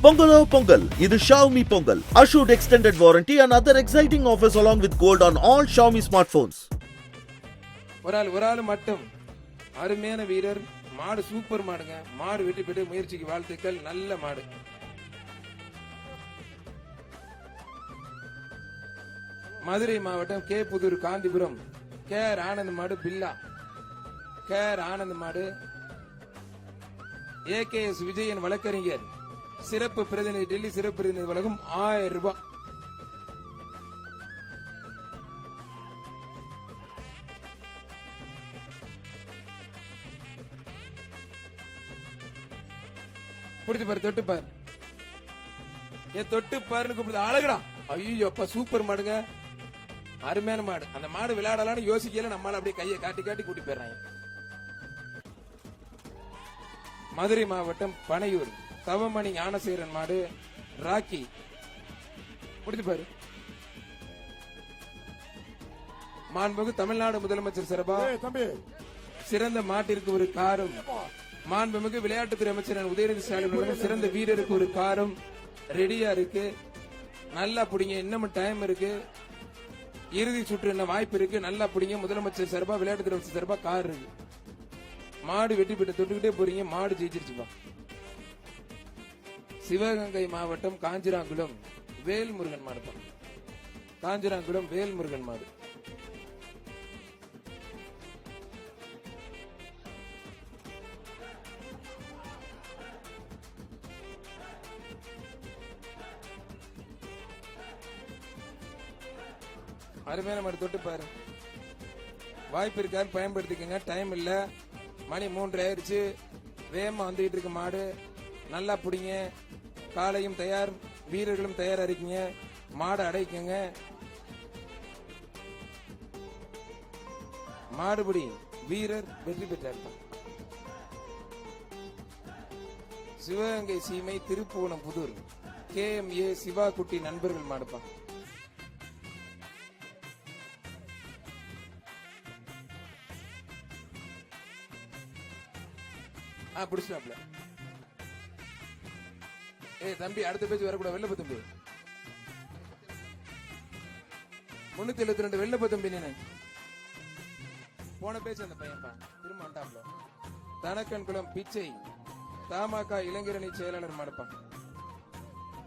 Pongalo Pongal. This is Xiaomi Pongal. Assured extended warranty and other exciting offers along with gold on all Xiaomi smartphones. ஒரு ஆள் மட்டும் அருமையான வீரர். மாடு super மாடுங்க. மாடு வெற்றி பெற்று முயற்சிக்கு வாழ்த்துக்கள். நல்ல மாடு. மதுரை மாவட்டம் கே புதூர் காந்திபுரம் கேஆர் ஆனந்த் மாடு பில்லா. கேஆர் ஆனந்த் மாடு. ஏகேஎஸ் விஜயன் வழக்கறிஞர் சிறப்பு பிரதிநிதி டெல்லி சிறப்பு பிரதிநிதி வழங்கும் 1000 ரூபாய். பிடிச்சு பாரு, தொட்டு பாரு. தொட்டு பாருன்னு கூப்பிடுது. அழகுடா. ஐயோ அப்பா சூப்பர் மாடுங்க. அருமையான மாடு. அந்த மாடு விளையாடலாம்னு யோசிக்கல, நம்மளால அப்படியே கையை காட்டி காட்டி கூட்டி போயிடுறாங்க. மதுரை மாவட்டம் பனையூர் தவமணி ஞானசேரன் மாடு ராக்கி. பிடிச்சு பாரு. மாண்புமிகு தமிழ்நாடு முதலமைச்சர் சிறப்பா சிறந்த மாட்டிற்கு ஒரு காரும், மாண்புமிகு விளையாட்டுத்துறை அமைச்சர் உதயநிதி ஸ்டாலின் சிறந்த வீரருக்கு ஒரு காரும் ரெடியா இருக்கு. நல்லா பிடிங்க, இன்னமும் டைம் இருக்கு. இறுதி சுற்று என்ன வாய்ப்பு இருக்கு. நல்லா பிடிங்க. முதலமைச்சர் சார்பா விளையாட்டுத்துறை அமைச்சர் சார்பா கார் இருக்கு. மாடு வெட்டி பெற்று தொட்டுக்கிட்டே போறீங்க. மாடு ஜெயிச்சிருச்சுப்பா. சிவகங்கை மாவட்டம் காஞ்சிராங்குளம் வேல்முருகன் மாடுப்பா. காஞ்சிராங்குளம் வேல்முருகன் மாடு. அருமையான மாடு. தொட்டு பாரு. வாய்ப்பு இருக்காரு, பயன்படுத்திக்கங்க. டைம் இல்ல, மணி 3 ஆயிடுச்சு. வேகமா வந்துகிட்டு இருக்கு மாடு. நல்லா பிடிங்க. காலையும் தயார், வீரர்களும் தயாரா இருக்கீங்க. மாடு அடைக்குங்க. மாடுபிடி வீரர் வெற்றி பெற்றார். சிவகங்கை சீமை திருப்புவனம் புதூர் KMA சிவா குட்டி நண்பர்கள் மாடுப்பா. பிடிச்சாப்ல. தம்பி அடுத்த பேச்சு வரக்கூடாது. வெள்ளப்ப தம்பி 372 வெள்ளப்ப தம்பி. நீ போன பேச்சு அந்த பையன்பா திரும்ப வந்தாப்ல. தனக்கன்குளம் பிச்சை தமாக இளைஞரணி செயலாளர் மாடுப்பான்.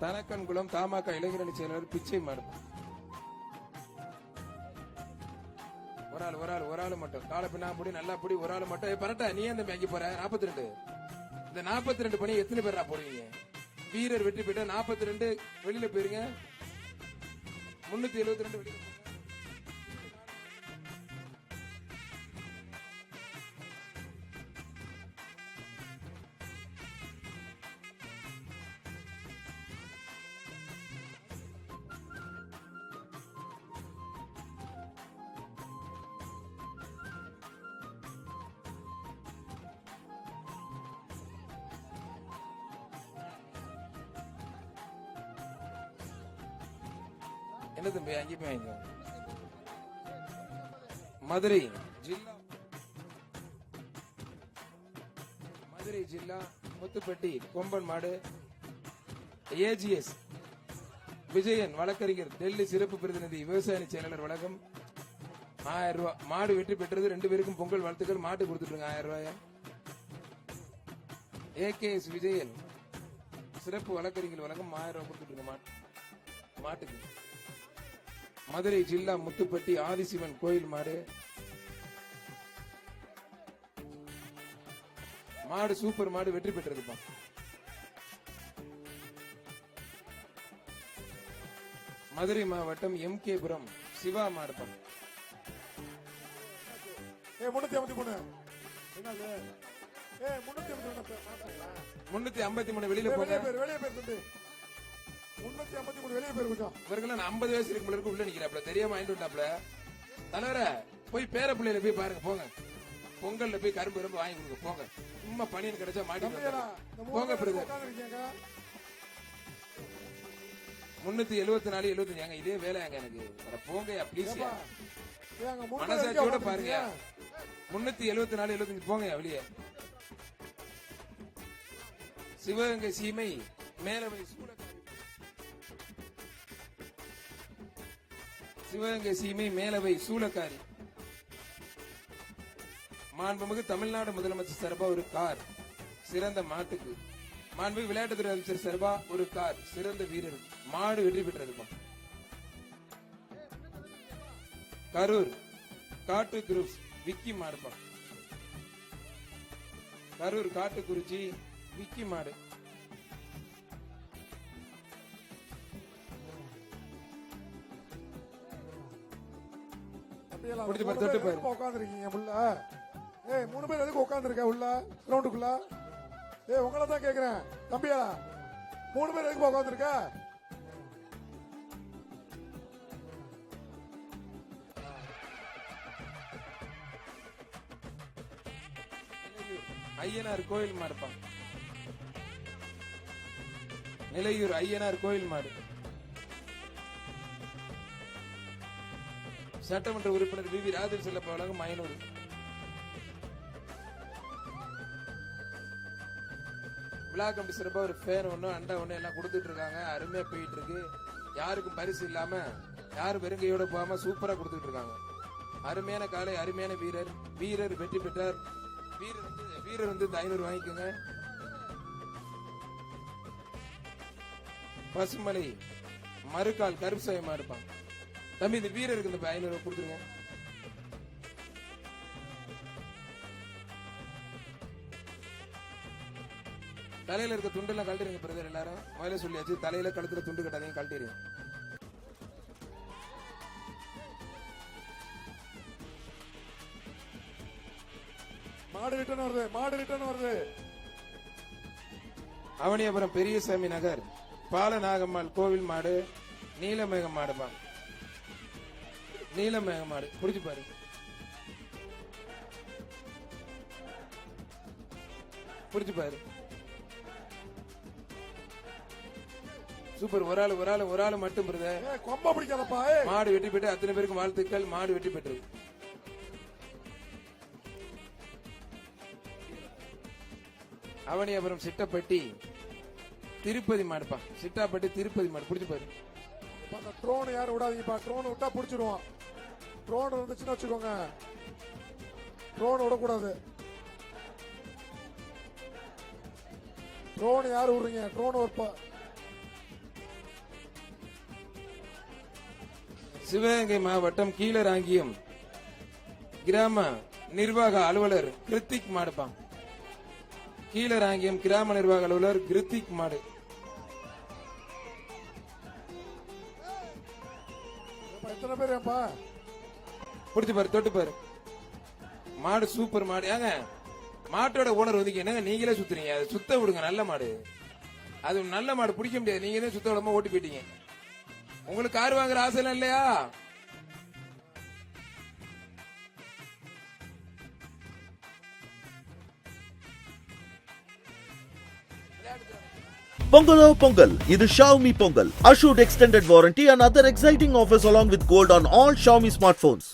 தனக்கன்குளம் தமாக இளைஞரணி செயலாளர் பிச்சை மாடுப்பான். ஒரு ஆள் மட்டும் கால பின்னா புடி, நல்லா புடி. ஒரு ஆள் மட்டும் பரட்டா. நீ அந்த மேங்கி போற 42. இந்த 42 பணி எத்தனை பேரா போடுவீங்க? வீரர் வெற்றி பெற்ற 42 வெளியில போயிருங்க. 372 வெளியில. என்ன தம்பி அங்கே போய் வாங்க. மதுரை ஜில்லா முத்துப்பட்டி கொம்பன் மாடு AGS விஜயன் வழக்கறிஞர் டெல்லி சிறப்பு பிரதிநிதி விவசாய செயலாளர் வழக்கம் 1000 ரூபாய். மாடு வெற்றி பெற்றது. 2 பேருக்கும் பொங்கல் வாழ்த்துக்கள். மாட்டு கொடுத்துட்டுங்க 1000 ரூபாய. AKS விஜயன் சிறப்பு வழக்கறிஞர் வழக்கம் 1000 ரூபாய் கொடுத்துட்டுங்க மாட்டுக்கு. மதுரை ஜில்லா முத்துப்பட்டி ஆதிசிவன் கோயில் மாடு. மாடு சூப்பர் மாடு வெற்றி பெற்றிருப்பா. மதுரை மாவட்டம் MKபுரம் சிவா மாடுப்பா. 353 வெளியில போங்க. 353 வெளியே போயிருக்கோம். இவர்கள் 50 வயசு இருக்கு உள்ள நிக்கிறாப்ல. தெரியாம வாங்கிட்டு வந்தாப்ல. தலைவர போய் பேர பிள்ளையில போய் பாருங்க. போங்க பொங்கல்ல போய் கரும்பு ரொம்ப வாங்கி கொடுங்க. போங்க. சும்மா பணியன் கிடைச்சா மாட்டி போங்க. பிரதர் 374 75 இதே வேலையாங்க எனக்கு. போங்க ப்ளீஸ். மனசாட்சியோட பாருங்க. 374 75 போங்க வெளியே. சிவகங்கை சீமை மேலவை சூளக்காரி. சிவகங்கை சீமை மேலவை சூளக்காரி. மாண்புமிகு தமிழ்நாடு முதலமைச்சர் சார்பா ஒரு கார் சிறந்த மாட்டுக்கு. மாண்புமிகு விளையாட்டுத்துறை அமைச்சர் சார்பா ஒரு கார் சிறந்த வீரருக்கு. மாடு வெற்றி பெற்றதுப்பா. கரூர் காட்டு குரூப்ஸ் விக்கி மாடுப்பா. கரூர் காட்டுக்குறிச்சி விக்கி மாடு. முடிச்சு பாரு, தொட்டு பாரு. உட்காந்துருக்கீங்க உள்ள. ஏய் 3 பேர் எதுக்கு உட்காந்துருக்க உள்ள கிரவுண்டுக்குள்ள? ஏய் உங்களை தான் கேக்குறேன் தம்பியா, 3 பேர் எதுக்கு உட்காந்துருக்க? ஐயனார் கோயில் மாடுப்பா. நிலையூர் ஐயனார் கோயில் மாடு. சட்டமன்ற உறுப்பினர் வி ராஜன் செல்லப்பா வழங்கும் 500. விழா கமிட்டி சிறப்பா ஒரு ஃபேன் ஒண்ணு அண்டா ஒண்ணு எல்லாம் கொடுத்துட்டு இருக்காங்க. அருமையா போயிட்டு இருக்கு. யாருக்கும் பரிசு இல்லாம யாரும் வெறுங்கையோட போகாம சூப்பரா கொடுத்துட்டு இருக்காங்க. அருமையான காலை, அருமையான வீரர். வீரர் வெற்றி பெற்றார். வீரர் வந்து இந்த 500 வாங்கிக்கோங்க. பசுமலை மறுக்கால் கருப்புசாயமா இருப்பான். தம்பி இந்த வீரருக்கு இந்த 500 கொடுத்துருங்க. தலையில இருக்க துண்டெல்லாம் கழட்டிருங்க பிரதர். எல்லாரும் முதல்ல சொல்லியாச்சு, தலையில கழுத்துல துண்டு கட்டாதீங்க, கழட்டிடுங்க. மாடு ரிட்டர்ன் வருது, மாடு ரிட்டர்ன் வருது. அவனியாபுரம் பெரியசாமி நகர் பாலநாகம்மாள் கோவில் மாடு நீலமேக மாடுப்பா. நீலமேக மாடு புடிச்சு பாரு. புடிச்சு பாரு. சூப்பர். ஒரு ஆள் மட்டும் பிரதர். கொம்ப பிடிக்காதப்பா. மாடு வெற்றி பெற்று அத்தனை பேருக்கு வாழ்த்துக்கள். மாடு வெற்றி பெற்று. அவனியாபுரம் சிட்டப்பட்டி திருப்பதி மாடுப்பா. சிட்டாப்பட்டி திருப்பதி மாடு புடிச்சு பாரு. ட்ரோன் யாரும் விடாதீங்கப்பா. ட்ரோன் விட்டா புடிச்சிடுவான். ட்ரோன் இருந்துச்சுன்னு வச்சுக்கோங்க, ட்ரோன் விடக்கூடாது. ட்ரோன் யாரு விடுறீங்க? ட்ரோன் ஒரு சிவகங்கை மாவட்டம் கீழராங்கியம் கிராம நிர்வாக அலுவலர் கிருத்திக் மாடுப்பா. கீழராங்கியம் கிராம நிர்வாக அலுவலர் கிருத்திக் மாடு. எத்தனை பேர் ஏன்பா? பிடிச்சு பாரு, தொட்டு பாரு. மாடு சூப்பர் மாடு. ஏங்க மாட்டோட ஓனர் வந்து என்னங்க நீங்களே சுத்துறீங்க? அது சுத்த விடுங்க. நல்ல மாடு, அது நல்ல மாடு. பிடிக்க முடியாது. நீங்க தான் சுத்த விடாம ஓட்டி போயிட்டீங்க. உங்களுக்கு கார் வாங்குற ஆசை எல்லாம் இல்லையா? Pongalo Pongal. This is Xiaomi Pongal. Assured extended warranty and other exciting offers along with gold on all Xiaomi smartphones.